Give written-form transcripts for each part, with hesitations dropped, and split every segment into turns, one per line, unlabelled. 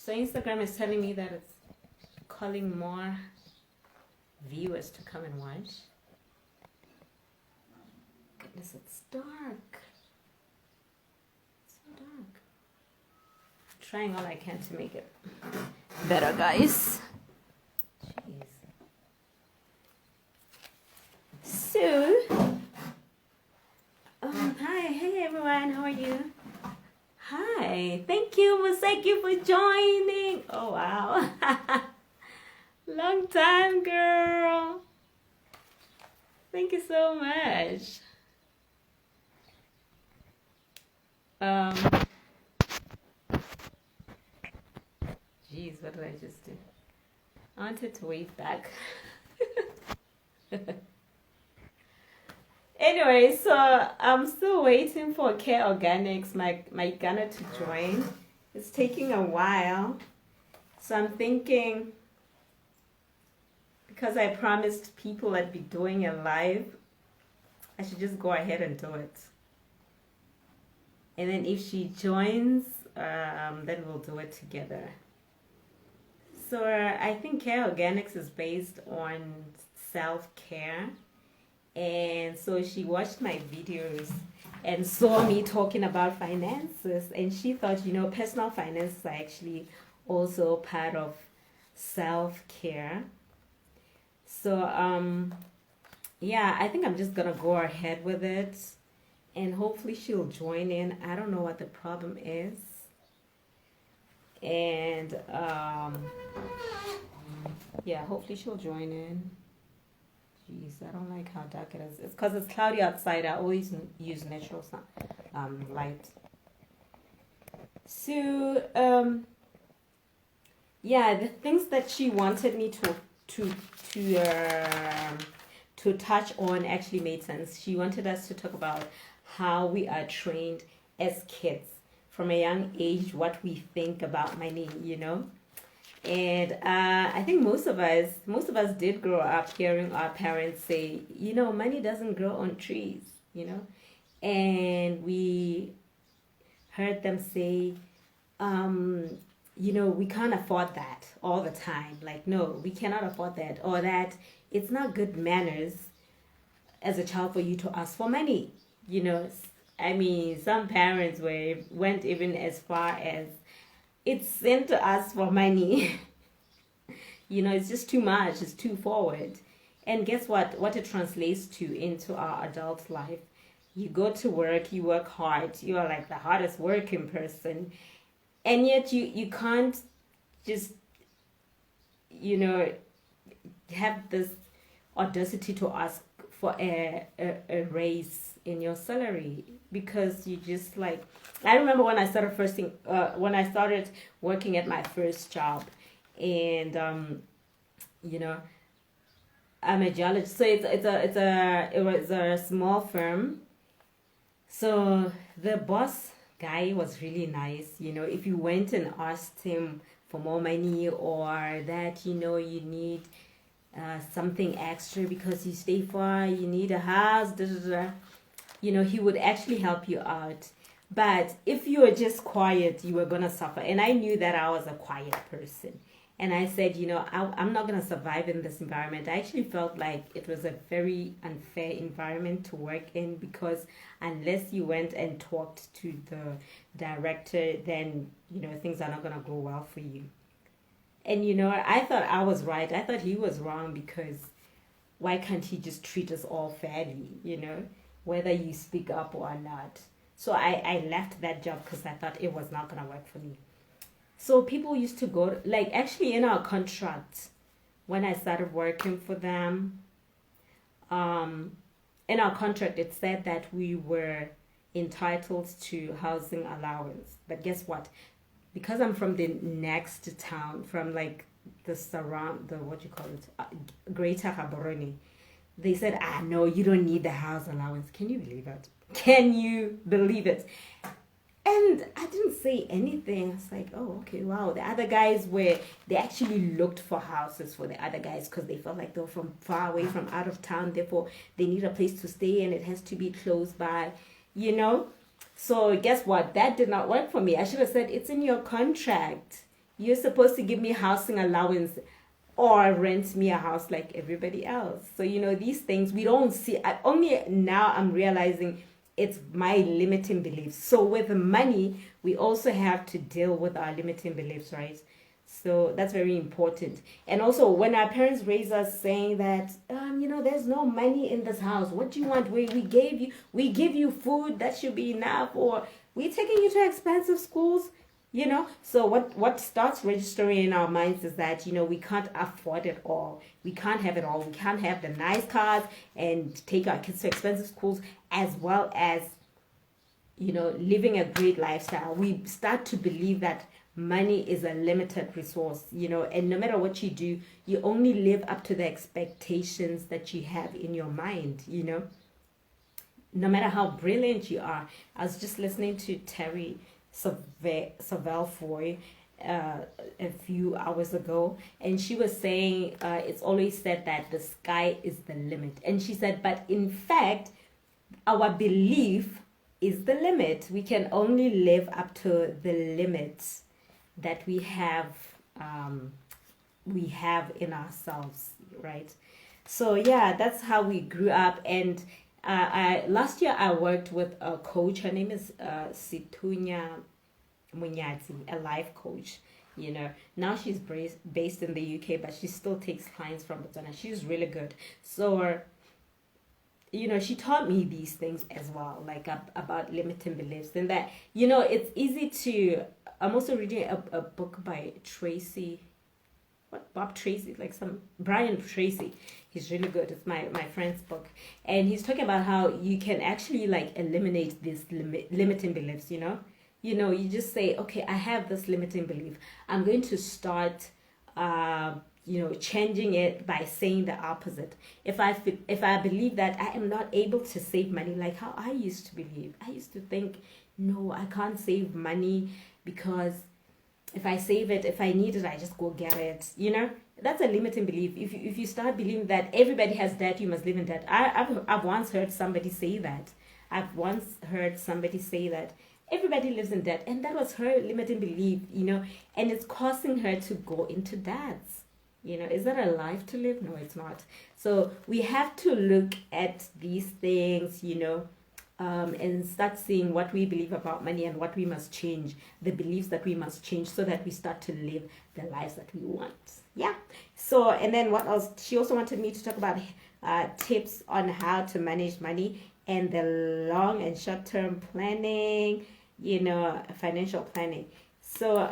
So Instagram is telling me that it's calling more viewers to come and watch. Goodness, it's dark. It's so dark. Trying all I can to make it better, guys. Jeez. So, hi, hey everyone, how are you? Hi, thank you, Museki, for joining. Oh wow, long time, girl. Thank you so much. Jeez, what did I just do? I wanted to wave back. Anyway, so I'm still waiting for Care Organics, my Ghana, to join. It's taking a while. So I'm thinking, because I promised people I'd be doing a live, I should just go ahead and do it. And then if she joins, then we'll do it together. So I think Care Organics is based on self-care. And so she watched my videos and saw me talking about finances. And she thought, personal finances are actually also part of self-care. So, yeah, I think I'm just going to go ahead with it. And hopefully she'll join in. I don't know what the problem is. And, yeah, hopefully she'll join in. Jeez, I don't like how dark it is. It's because it's cloudy outside. I always use natural light. So, yeah, the things that she wanted me to touch on actually made sense. She wanted us to talk about how we are trained as kids from a young age, what we think about money, And I think most of us did grow up hearing our parents say, money doesn't grow on trees, and we heard them say, we can't afford that all the time. Like, no, we cannot afford that, or that it's not good manners as a child for you to ask for money. I mean, some parents went even as far as, it's sent to us for money. It's just too much. It's too forward. And guess what? What it translates to into our adult life. You go to work, you work hard. You are like the hardest working person. And yet you can't just, have this audacity to ask for a raise in your salary. Because you just like, I remember when I started when I started working at my first job, and I'm a geologist, so it was a small firm. So the boss guy was really nice. If you went and asked him for more money, or that you need something extra because you stay far, you need a house, he would actually help you out. But if you were just quiet, you were going to suffer. And I knew that I was a quiet person. And I said, I'm not going to survive in this environment. I actually felt like it was a very unfair environment to work in, because unless you went and talked to the director, then, things are not going to go well for you. And, I thought I was right. I thought he was wrong, because why can't he just treat us all fairly, whether you speak up or not. So I left that job because I thought it was not going to work for me. So people used to go, like, actually in our contract, when I started working for them, in our contract, it said that we were entitled to housing allowance. But guess what? Because I'm from the next town, from like Greater Gaborone, they said, no, you don't need the house allowance. Can you believe it? Can you believe it? And I didn't say anything. I was like, oh, okay, wow. The other guys they actually looked for houses for the other guys, because they felt like they were from far away, from out of town. Therefore, they need a place to stay, and it has to be close by, So guess what? That did not work for me. I should have said, it's in your contract. You're supposed to give me housing allowance or rent me a house like everybody else. So, these things we don't see. Only now I'm realizing it's my limiting beliefs. So with money, we also have to deal with our limiting beliefs, right? So that's very important. And also, when our parents raise us saying that, there's no money in this house. What do you want? We give you food. That should be enough. Or we taking you to expensive schools. So what starts registering in our minds is that we can't afford it all. We can't have it all. We can't have the nice cars and take our kids to expensive schools, as well as living a great lifestyle. We start to believe that money is a limited resource, and no matter what you do, you only live up to the expectations that you have in your mind. No matter how brilliant you are. I was just listening to Terry Savelle a few hours ago, and she was saying it's always said that the sky is the limit, and she said, but in fact our belief is the limit. We can only live up to the limits that we have in ourselves, right? So yeah, that's how we grew up. And last year I worked with a coach. Her name is Situnya Munyati, a life coach. Now she's based in the UK, but she still takes clients from Botswana. She's really good. So she taught me these things as well, like about limiting beliefs, and that it's easy to. I'm also reading a book by Bob Tracy, like some Brian Tracy. He's really good. It's my friend's book, and he's talking about how you can actually like eliminate these limiting beliefs. You just say, okay, I have this limiting belief. I'm going to start changing it by saying the opposite. If I believe that I am not able to save money, like how I used to believe. I used to think, no, I can't save money because if I save it, if I need it, I just go get it. That's a limiting belief. If you start believing that everybody has debt, you must live in debt. I've once heard somebody say that. Everybody lives in debt, and that was her limiting belief, and it's causing her to go into debts. Is that a life to live? No, it's not. So we have to look at these things, and start seeing what we believe about money and what we must change, the beliefs that we must change, so that we start to live the lives that we want. Yeah. So, and then what else? She also wanted me to talk about tips on how to manage money and the long and short term planning, financial planning. So,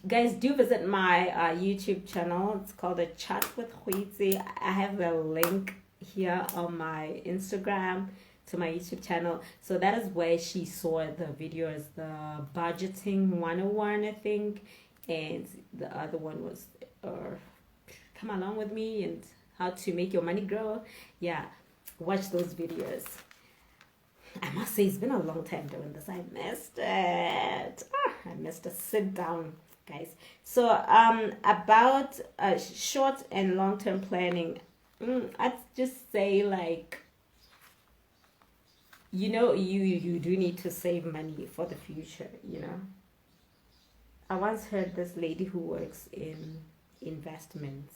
guys, do visit my YouTube channel. It's called The Chat with Huitzi. I have the link here on my Instagram to my YouTube channel. So that is where she saw the videos, the budgeting 101, I think, and the other one was come along with me and how to make your money grow. Yeah, watch those videos. I must say, it's been a long time doing this. I missed it. I missed a sit down, guys. So about short and long-term planning, I'd just say, like, you do need to save money for the future. I once heard this lady who works in investments.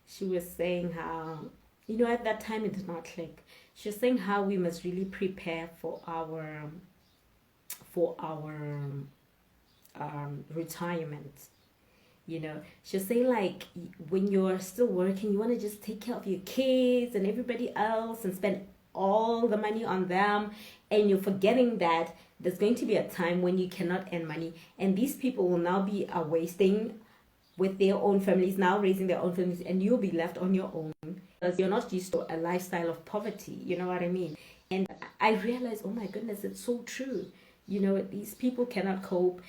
She was saying how, at that time it did not click. She was saying how we must really prepare for our retirement. She'll say, like, when you're still working, you want to just take care of your kids and everybody else and spend all the money on them, and you're forgetting that there's going to be a time when you cannot earn money, and these people will now be wasting with their own families, now raising their own families, and you'll be left on your own because you're not used to a lifestyle of poverty. You know what I mean? And I realized, oh my goodness, it's so true. These people cannot cope,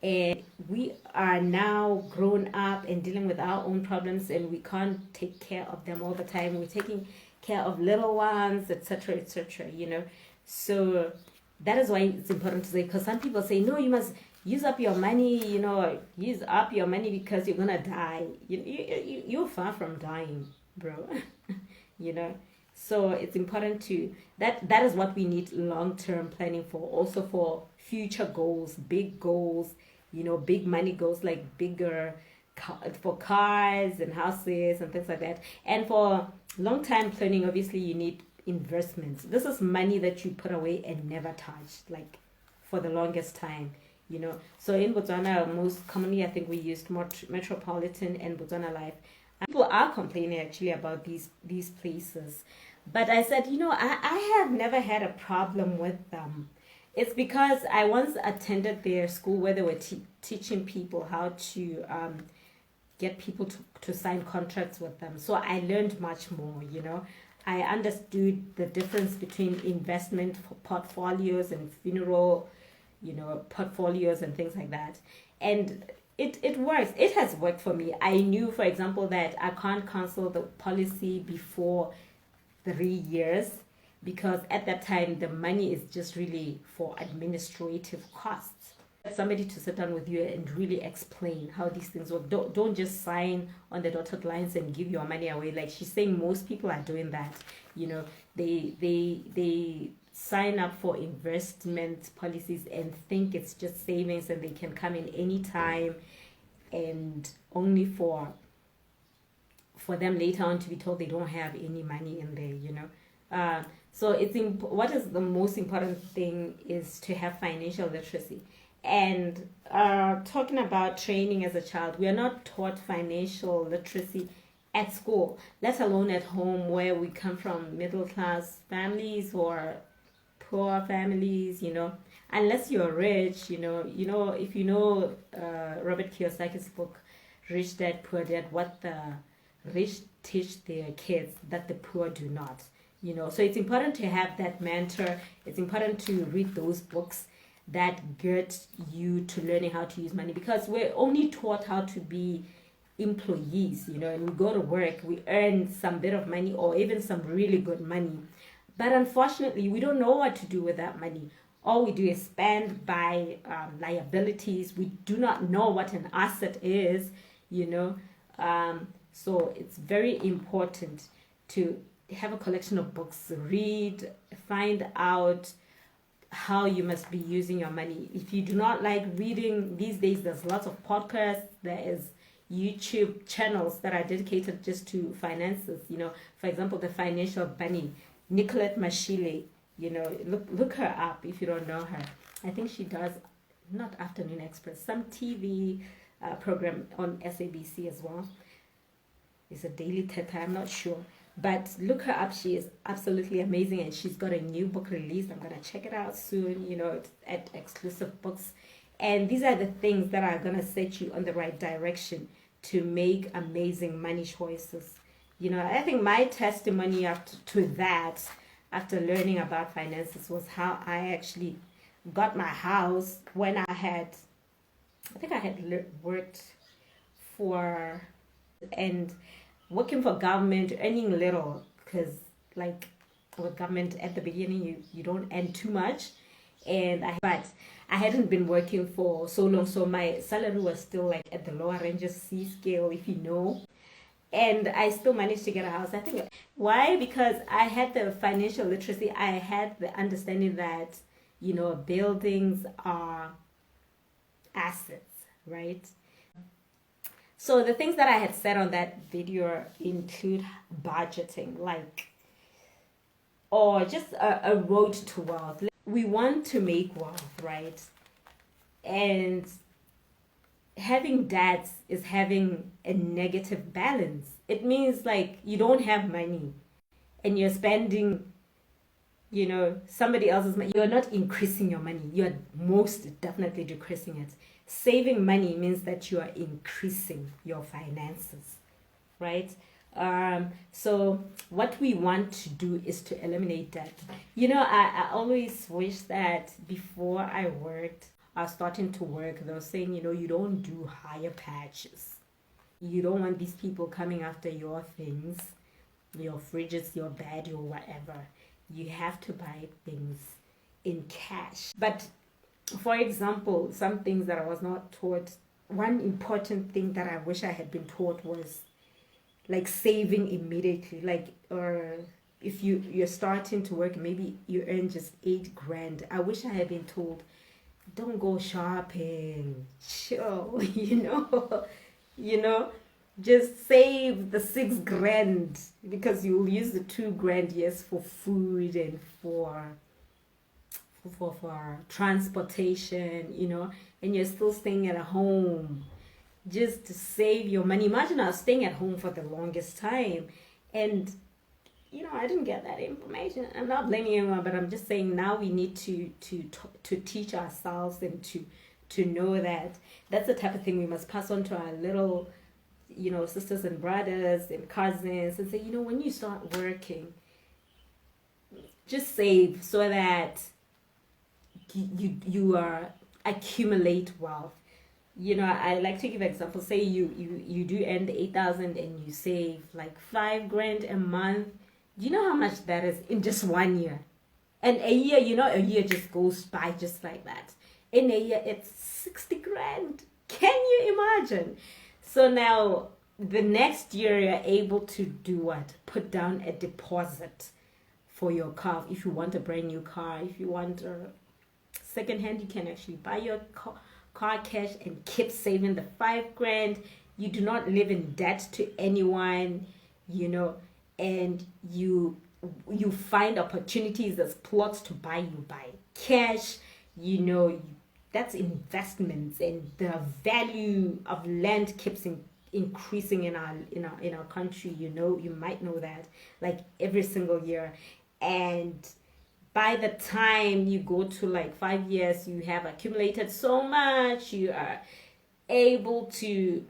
and we are now grown up and dealing with our own problems, and we can't take care of them all the time. We're taking care of little ones, etc., etc. So that is why it's important to say, because some people say, no, you must use up your money, use up your money because you're gonna die. You're far from dying, bro. So it's important to that is what we need long-term planning for, also for future goals, big goals, big money goes like bigger for cars and houses and things like that. And for long time planning, obviously you need investments. This is money that you put away and never touch, like for the longest time. So in Botswana, most commonly I think we used Metropolitan and Botswana Life. And people are complaining actually about these places, but I said, I have never had a problem with them. It's because I once attended their school where they were teaching people how to get people to sign contracts with them. So I learned much more. I understood the difference between investment portfolios and funeral, portfolios and things like that. And it works. It has worked for me. I knew, for example, that I can't cancel the policy before 3 years because at that time the money is just really for administrative costs. Somebody to sit down with you and really explain how these things work. Don't just sign on the dotted lines and give your money away. Like she's saying, most people are doing that. They sign up for investment policies and think it's just savings and they can come in anytime, and only for them later on to be told they don't have any money in there. So what is the most important thing is to have financial literacy. And talking about training as a child, we are not taught financial literacy at school, let alone at home, where we come from middle class families or poor families. Unless you're rich. If Robert Kiyosaki's book Rich Dad Poor Dad, what the rich teach their kids that the poor do not. So it's important to have that mentor. It's important to read those books that get you to learning how to use money, because we're only taught how to be employees, and we go to work, we earn some bit of money or even some really good money, but unfortunately we don't know what to do with that money. All we do is spend, buy liabilities. We do not know what an asset is. So it's very important to have a collection of books, read, find out how you must be using your money. If you do not like reading, these days there's lots of podcasts, there is YouTube channels that are dedicated just to finances. For example, the Financial Bunny, Nicolette Mashile. Look her up if you don't know her. I think she does, not Afternoon Express, some TV program on SABC as well. It's a daily teta, I'm not sure. But look her up. She is absolutely amazing, and she's got a new book released. I'm gonna check it out soon. At Exclusive Books, and these are the things that are gonna set you on the right direction to make amazing money choices. I think my testimony after learning about finances was how I actually got my house when I had worked for and working for government, earning little, because like with government at the beginning you don't earn too much, but I hadn't been working for so long, so my salary was still like at the lower ranges, C scale, if you know, and I still managed to get a house. I think why? Because I had the financial literacy. I had the understanding that buildings are assets, right? So the things that I had said on that video include budgeting, or just a road to wealth. We want to make wealth, right? And having debts is having a negative balance. It means like you don't have money and you're spending, somebody else's money. You're not increasing your money. You're most definitely decreasing it. Saving money means that you are increasing your finances, right? So what we want to do is to eliminate debt. I always wish that before I was starting to work, they were saying, you don't do hire patches. You don't want these people coming after your things, your fridges, your bed, your whatever. You have to buy things in cash. But for example, some things that I was not taught, one important thing that I wish I had been taught was like saving immediately. Or if you're starting to work, maybe you earn just 8 grand. I wish I had been told don't go shopping. Chill, you know, you know, just save the 6 grand because you'll use the 2 grand, yes, for food and for transportation, you know, and you're still staying at home just to save your money. Imagine I was staying at home for the longest time, and you know, I didn't get that information. I'm not blaming anyone, but I'm just saying now we need to teach ourselves and to know that that's the type of thing we must pass on to our little, you know, sisters and brothers and cousins, and say, you know, when you start working, just save so that you are accumulate wealth. You know, I like to give examples. Say you do earn the 8,000 and you save like 5 grand a month. Do you know how much that is in just 1 year? And a year, you know, a year just goes by just like that. In a year, it's 60 grand. Can you imagine? So now the next year you're able to do what? Put down a deposit for your car. If you want a brand new car, if you want a second hand, you can actually buy your car cash and keep saving the 5 grand. You do not live in debt to anyone, you know, and you find opportunities as plots to buy. You buy cash, you know, that's investments, and the value of land keeps increasing in our country. You know, you might know that, like every single year. And by the time you go to like 5 years, you have accumulated so much, you are able to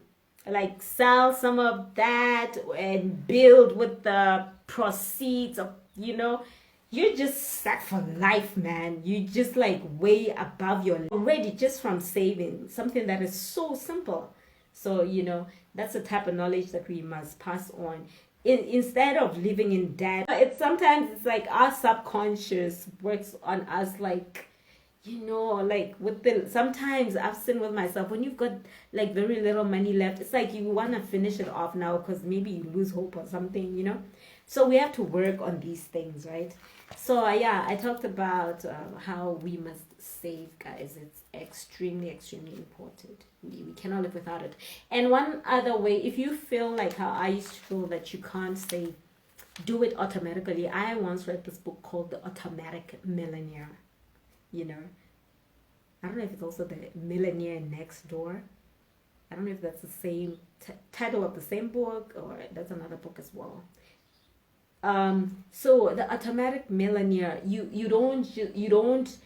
like sell some of that and build with the proceeds of, you know, you're just set for life, man. You just like way above your already just from saving something that is so simple. So, you know, that's the type of knowledge that we must pass on. Instead of living in debt, it's sometimes it's like our subconscious works on us, like, you know, like with the sometimes I've seen with myself, when you've got like very little money left, it's like you want to finish it off now because maybe you lose hope or something, you know. So we have to work on these things, right? So yeah, I talked about how we must save, guys. It's extremely important. We cannot live without it. And one other way, if you feel like how I used to feel that you can't save, do it automatically. I once read this book called The Automatic Millionaire. You know, I don't know if it's also The Millionaire Next Door. I don't know if that's the same title of the same book, or that's another book as well. So the automatic millionaire, you don't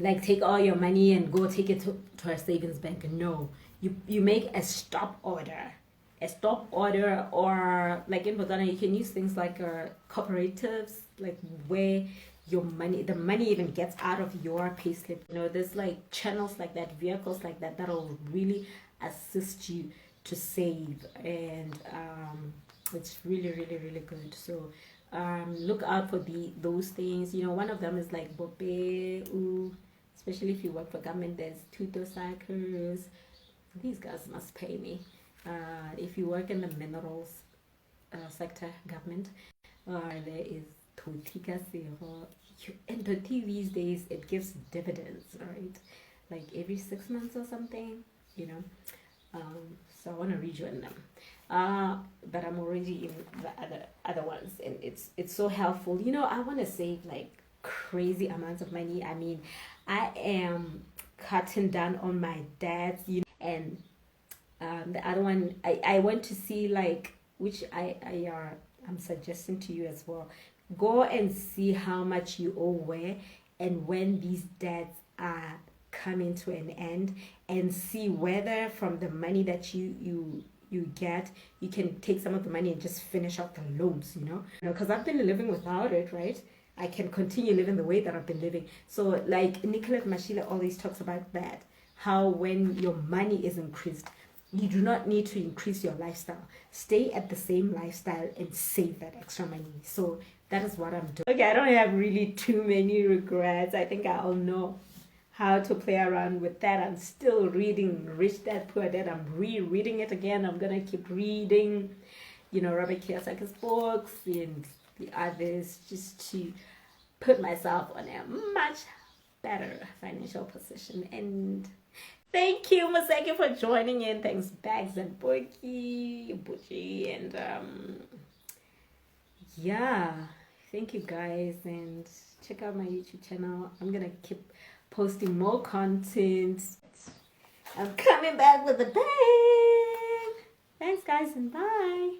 like take all your money and go take it to a savings bank. No, you make a stop order, or like in Botswana you can use things like cooperatives, like where the money even gets out of your payslip. You know, there's like channels like that, vehicles like that that'll really assist you to save, and it's really good. So look out for those things. You know, one of them is like bope, especially if you work for government. There's tutor cycles. These guys must pay me. If you work in the minerals sector, government, there is Totika Zero. And Toti these days, it gives dividends, right? Like every 6 months or something, you know. So I want to rejoin them. But I'm already in the other ones, and it's so helpful. You know, I want to save like crazy amounts of money. I mean, I am cutting down on my debts, you know, and the other one I went to see, like, which I'm suggesting to you as well. Go and see how much you owe where, and when these debts are coming to an end, and see whether from the money that you get, you can take some of the money and just finish off the loans, you know, because I've been living without it, right? I can continue living the way that I've been living. So like Nicolette Mashila always talks about that, how when your money is increased, you do not need to increase your lifestyle. Stay at the same lifestyle and save that extra money. So that is what I'm doing. Okay, I don't have really too many regrets. I think I'll know how to play around with that. I'm still reading Rich Dad Poor Dad. I'm rereading it again. I'm gonna keep reading, you know, Robert Kiyosaki's books and the others, just to put myself on a much better financial position. And thank you, Maseki, for joining in. Thanks, Bags and Buchi, and yeah, thank you guys, and check out my YouTube channel. I'm gonna keep posting more content. I'm coming back with a bang. Thanks, guys, and bye.